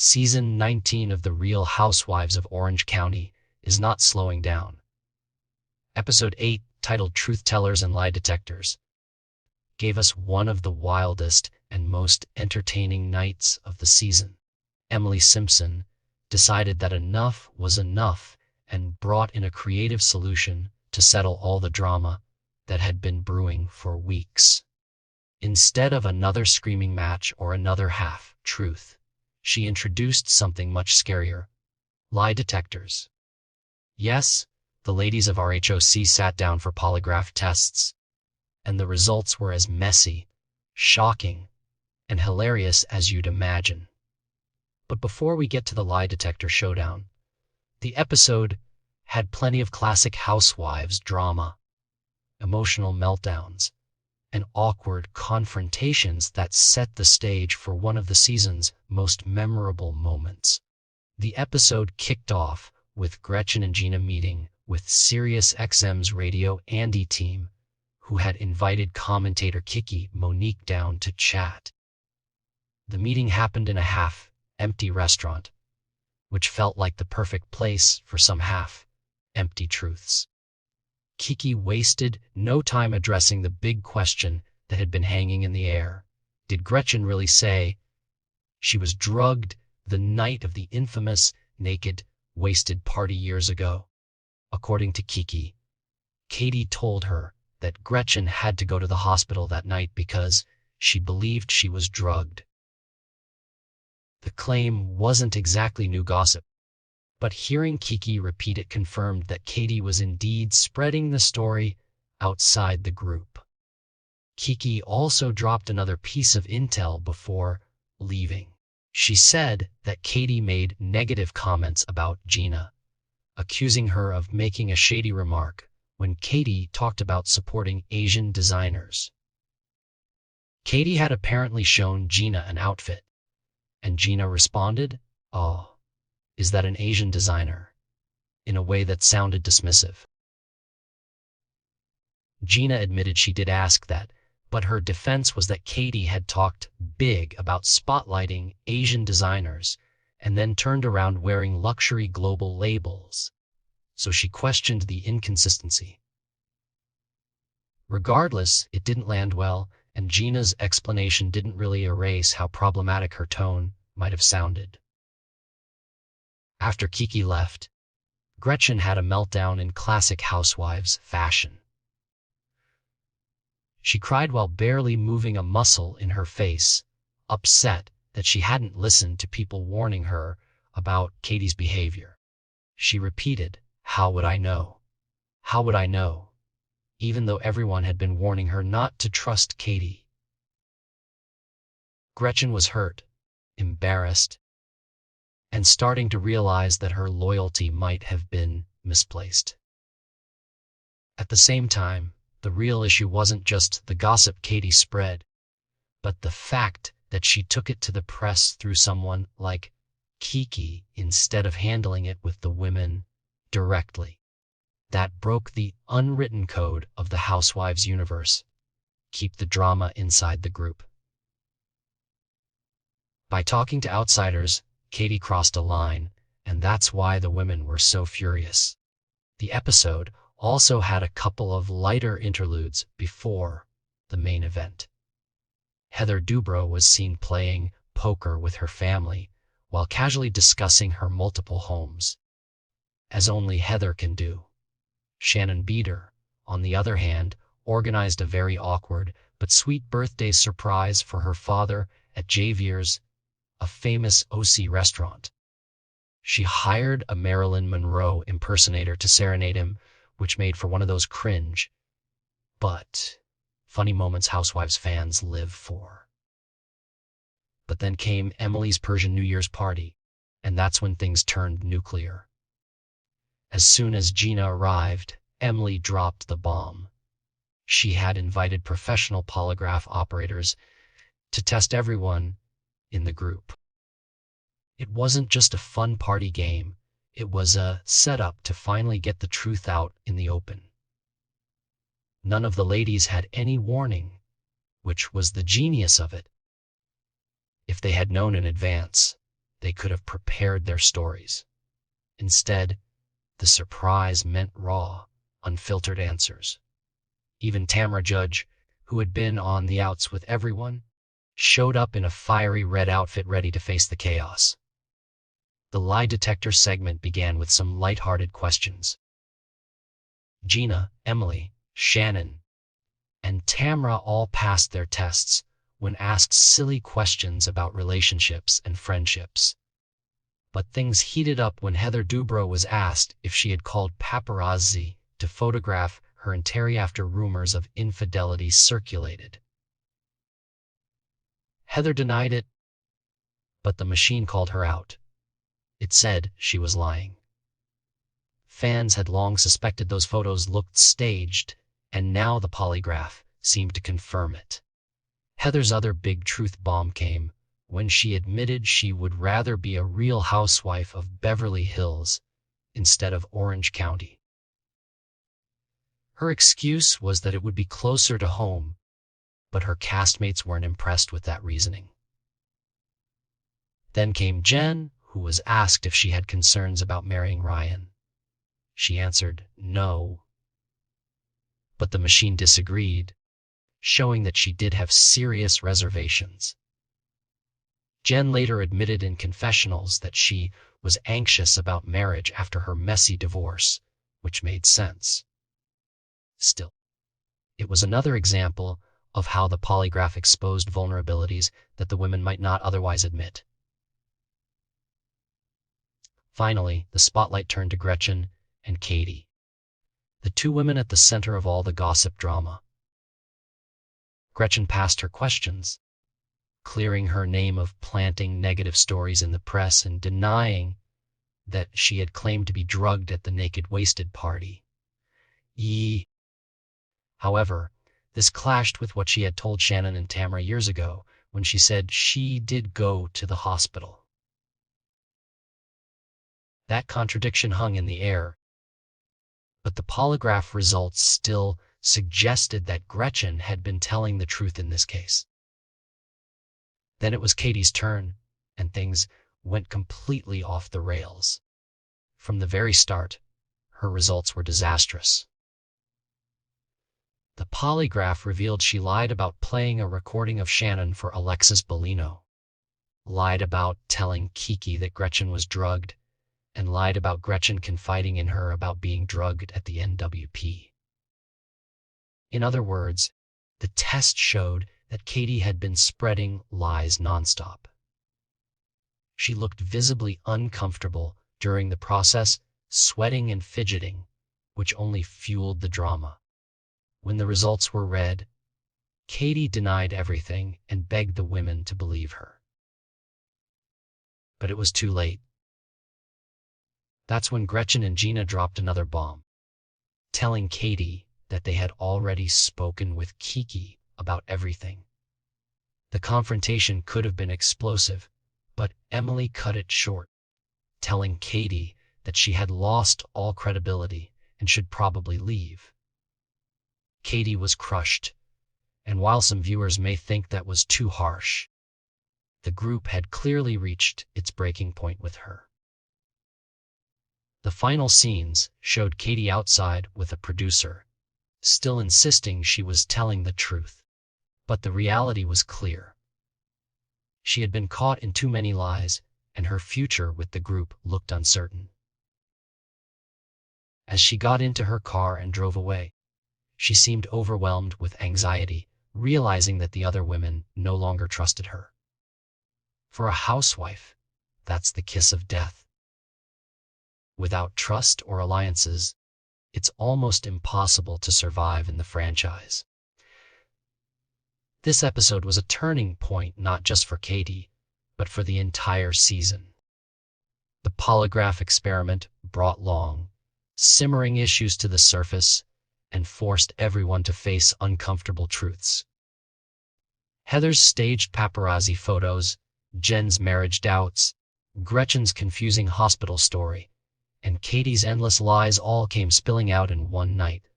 Season 19 of The Real Housewives of Orange County is not slowing down. Episode 8, titled Truth Tellers and Lie Detectors, gave us one of the wildest and most entertaining nights of the season. Emily Simpson decided that enough was enough and brought in a creative solution to settle all the drama that had been brewing for weeks. Instead of another screaming match or another half-truth, she introduced something much scarier: lie detectors. Yes, the ladies of RHOC sat down for polygraph tests, and the results were as messy, shocking, and hilarious as you'd imagine. But before we get to the lie detector showdown, the episode had plenty of classic Housewives drama, emotional meltdowns, and awkward confrontations that set the stage for one of the season's most memorable moments. The episode kicked off with Gretchen and Gina meeting with SiriusXM's Radio Andy team, who had invited commentator Kiki Monique down to chat. The meeting happened in a half-empty restaurant, which felt like the perfect place for some half-empty truths. Kiki wasted no time addressing the big question that had been hanging in the air. Did Gretchen really say she was drugged the night of the infamous naked, wasted party years ago? According to Kiki, Katie told her that Gretchen had to go to the hospital that night because she believed she was drugged. The claim wasn't exactly new gossip, but hearing Kiki repeat it confirmed that Katie was indeed spreading the story outside the group. Kiki also dropped another piece of intel before leaving. She said that Katie made negative comments about Gina, accusing her of making a shady remark when Katie talked about supporting Asian designers. Katie had apparently shown Gina an outfit, and Gina responded, "Oh, is that an Asian designer?" in a way that sounded dismissive. Gina admitted she did ask that, but her defense was that Katie had talked big about spotlighting Asian designers and then turned around wearing luxury global labels, so she questioned the inconsistency. Regardless, it didn't land well, and Gina's explanation didn't really erase how problematic her tone might have sounded. After Kiki left, Gretchen had a meltdown in classic Housewives fashion. She cried while barely moving a muscle in her face, upset that she hadn't listened to people warning her about Katie's behavior. She repeated, "How would I know? How would I know?" even though everyone had been warning her not to trust Katie. Gretchen was hurt, embarrassed, and starting to realize that her loyalty might have been misplaced. At the same time, the real issue wasn't just the gossip Katie spread, but the fact that she took it to the press through someone like Kiki instead of handling it with the women directly. That broke the unwritten code of the Housewives universe: keep the drama inside the group. By talking to outsiders, Katie crossed a line, and that's why the women were so furious. The episode also had a couple of lighter interludes before the main event. Heather Dubrow was seen playing poker with her family while casually discussing her multiple homes, as only Heather can do. Shannon Beater, on the other hand, organized a very awkward but sweet birthday surprise for her father at Javier's, a famous OC restaurant. She hired a Marilyn Monroe impersonator to serenade him, which made for one of those cringe, but funny moments Housewives fans live for. But then came Emily's Persian New Year's party, and that's when things turned nuclear. As soon as Gina arrived, Emily dropped the bomb. She had invited professional polygraph operators to test everyone in the group. It wasn't just a fun party game, it was a setup to finally get the truth out in the open. None of the ladies had any warning, which was the genius of it. If they had known in advance, they could have prepared their stories. Instead, the surprise meant raw, unfiltered answers. Even Tamra Judge, who had been on the outs with everyone, showed up in a fiery red outfit ready to face the chaos. The lie detector segment began with some lighthearted questions. Gina, Emily, Shannon, and Tamra all passed their tests when asked silly questions about relationships and friendships. But things heated up when Heather Dubrow was asked if she had called paparazzi to photograph her and Terry after rumors of infidelity circulated. Heather denied it, but the machine called her out. It said she was lying. Fans had long suspected those photos looked staged, and now the polygraph seemed to confirm it. Heather's other big truth bomb came when she admitted she would rather be a real housewife of Beverly Hills instead of Orange County. Her excuse was that it would be closer to home, but her castmates weren't impressed with that reasoning. Then came Jen, who was asked if she had concerns about marrying Ryan. She answered no, but the machine disagreed, showing that she did have serious reservations. Jen later admitted in confessionals that she was anxious about marriage after her messy divorce, which made sense. Still, it was another example of how the polygraph exposed vulnerabilities that the women might not otherwise admit. Finally, the spotlight turned to Gretchen and Katie, the two women at the center of all the gossip drama. Gretchen passed her questions, clearing her name of planting negative stories in the press and denying that she had claimed to be drugged at the Naked Wasted party. However, this clashed with what she had told Shannon and Tamra years ago when she said she did go to the hospital. That contradiction hung in the air, but the polygraph results still suggested that Gretchen had been telling the truth in this case. Then it was Katie's turn, and things went completely off the rails. From the very start, her results were disastrous. The polygraph revealed she lied about playing a recording of Shannon for Alexis Bellino, lied about telling Kiki that Gretchen was drugged, and lied about Gretchen confiding in her about being drugged at the NWP. In other words, the test showed that Katie had been spreading lies nonstop. She looked visibly uncomfortable during the process, sweating and fidgeting, which only fueled the drama. When the results were read, Katie denied everything and begged the women to believe her. But it was too late. That's when Gretchen and Gina dropped another bomb, telling Katie that they had already spoken with Kiki about everything. The confrontation could have been explosive, but Emily cut it short, telling Katie that she had lost all credibility and should probably leave. Katie was crushed, and while some viewers may think that was too harsh, the group had clearly reached its breaking point with her. The final scenes showed Katie outside with a producer, still insisting she was telling the truth. But the reality was clear. She had been caught in too many lies, and her future with the group looked uncertain. As she got into her car and drove away, she seemed overwhelmed with anxiety, realizing that the other women no longer trusted her. For a housewife, that's the kiss of death. Without trust or alliances, it's almost impossible to survive in the franchise. This episode was a turning point not just for Katie, but for the entire season. The polygraph experiment brought long, simmering issues to the surface and forced everyone to face uncomfortable truths. Heather's staged paparazzi photos, Jen's marriage doubts, Gretchen's confusing hospital story, and Katie's endless lies all came spilling out in one night.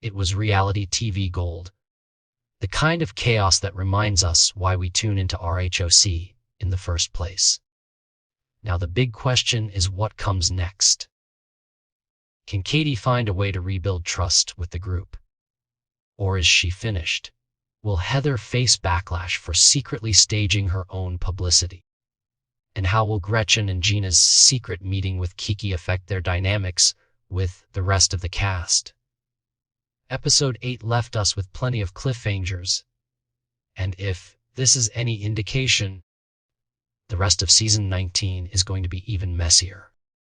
It was reality TV gold, the kind of chaos that reminds us why we tune into RHOC. in the first place. Now the big question is what comes next. Can Katie find a way to rebuild trust with the group? Or is she finished? Will Heather face backlash for secretly staging her own publicity? And how will Gretchen and Gina's secret meeting with Kiki affect their dynamics with the rest of the cast? Episode 8 left us with plenty of cliffhangers, and if this is any indication, the rest of season 19 is going to be even messier.